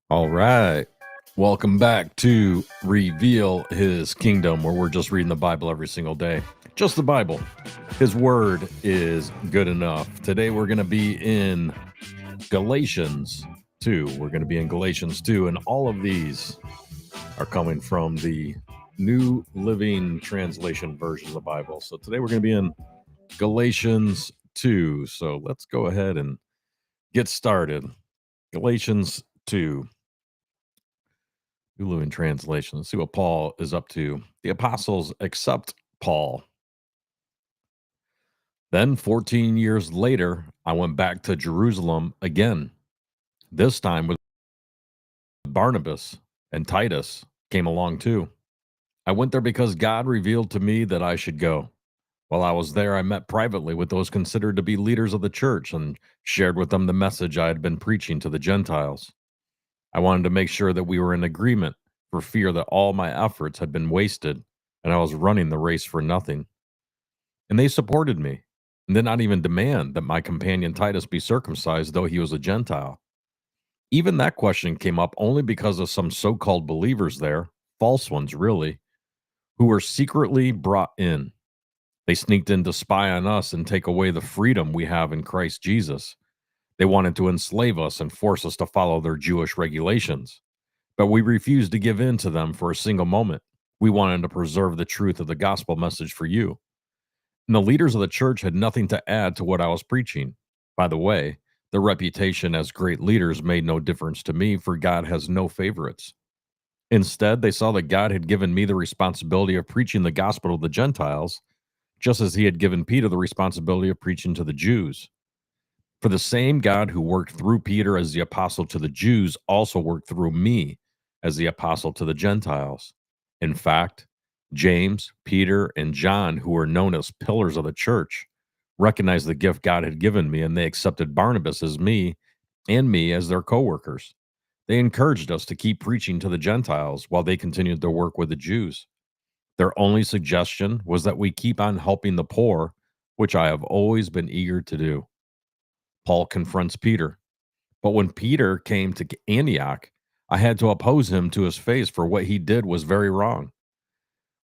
All right. Welcome back to Reveal His Kingdom, where we're just reading the Bible every single day. Just the Bible. His word is good enough. Today we're going to be in Galatians 2. We're going to be in Galatians 2, and all of these are coming from the New Living Translation version of the Bible. So today we're going to be in Galatians 2. So let's go ahead and get started. Galatians 2. New Living Translation. Let's see what Paul is up to. The apostles accept Paul. Then 14 years later, I went back to Jerusalem again, this time with Barnabas, and Titus came along too. I went there because God revealed to me that I should go. While I was there, I met privately with those considered to be leaders of the church and shared with them the message I had been preaching to the Gentiles. I wanted to make sure that we were in agreement for fear that all my efforts had been wasted and I was running the race for nothing. And they supported me and did not even demand that my companion Titus be circumcised, though he was a Gentile. Even that question came up only because of some so called believers there, false ones really, who were secretly brought in. They sneaked in to spy on us and take away the freedom we have in Christ Jesus. They wanted to enslave us and force us to follow their Jewish regulations. But we refused to give in to them for a single moment. We wanted to preserve the truth of the gospel message for you. And the leaders of the church had nothing to add to what I was preaching. By the way, their reputation as great leaders made no difference to me, for God has no favorites. Instead, they saw that God had given me the responsibility of preaching the gospel to the Gentiles, just as he had given Peter the responsibility of preaching to the Jews. For the same God who worked through Peter as the apostle to the Jews also worked through me as the apostle to the Gentiles. In fact, James, Peter, and John, who were known as pillars of the church, recognized the gift God had given me, and they accepted Barnabas as me as their co-workers. They encouraged us to keep preaching to the Gentiles while they continued their work with the Jews. Their only suggestion was that we keep on helping the poor, which I have always been eager to do. Paul confronts Peter. But when Peter came to Antioch, I had to oppose him to his face, for what he did was very wrong.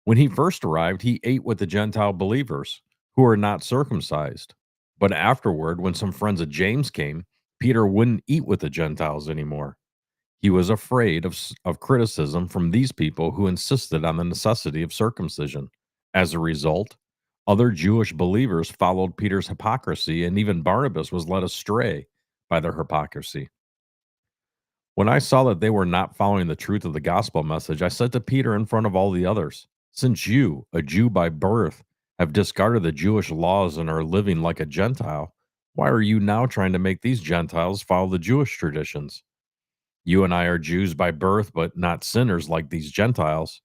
When he first arrived, he ate with the Gentile believers who were not circumcised. But afterward, when some friends of James came, Peter wouldn't eat with the Gentiles anymore. He was afraid of criticism from these people who insisted on the necessity of circumcision. As a result, other Jewish believers followed Peter's hypocrisy, and even Barnabas was led astray by their hypocrisy. When I saw that they were not following the truth of the gospel message, I said to Peter in front of all the others, "Since you, a Jew by birth, have discarded the Jewish laws and are living like a Gentile, why are you now trying to make these Gentiles follow the Jewish traditions? You and I are Jews by birth, but not sinners like these Gentiles.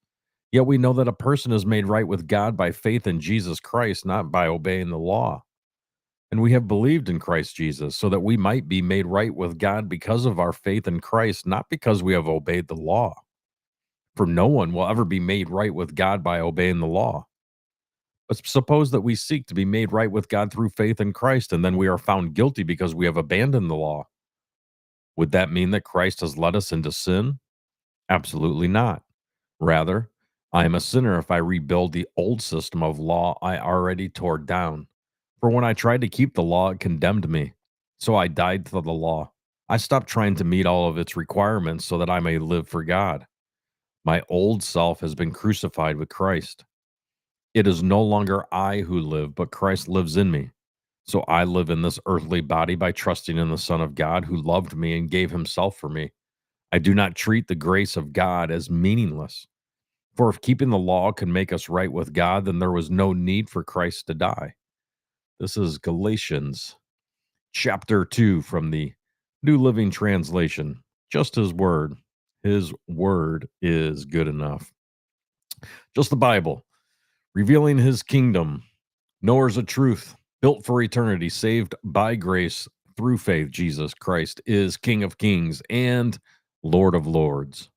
Yet we know that a person is made right with God by faith in Jesus Christ, not by obeying the law. And we have believed in Christ Jesus so that we might be made right with God because of our faith in Christ, not because we have obeyed the law. For no one will ever be made right with God by obeying the law. But suppose that we seek to be made right with God through faith in Christ, and then we are found guilty because we have abandoned the law. Would that mean that Christ has led us into sin? Absolutely not. Rather, I am a sinner if I rebuild the old system of law I already tore down. For when I tried to keep the law, it condemned me. So I died to the law. I stopped trying to meet all of its requirements so that I may live for God. My old self has been crucified with Christ. It is no longer I who live, but Christ lives in me. So I live in this earthly body by trusting in the Son of God who loved me and gave himself for me. I do not treat the grace of God as meaningless. For if keeping the law can make us right with God, then there was no need for Christ to die. This is Galatians chapter 2 from the New Living Translation. Just his word. His word is good enough. Just the Bible, revealing his kingdom, knowers of truth, built for eternity, saved by grace through faith. Jesus Christ is King of kings and Lord of lords.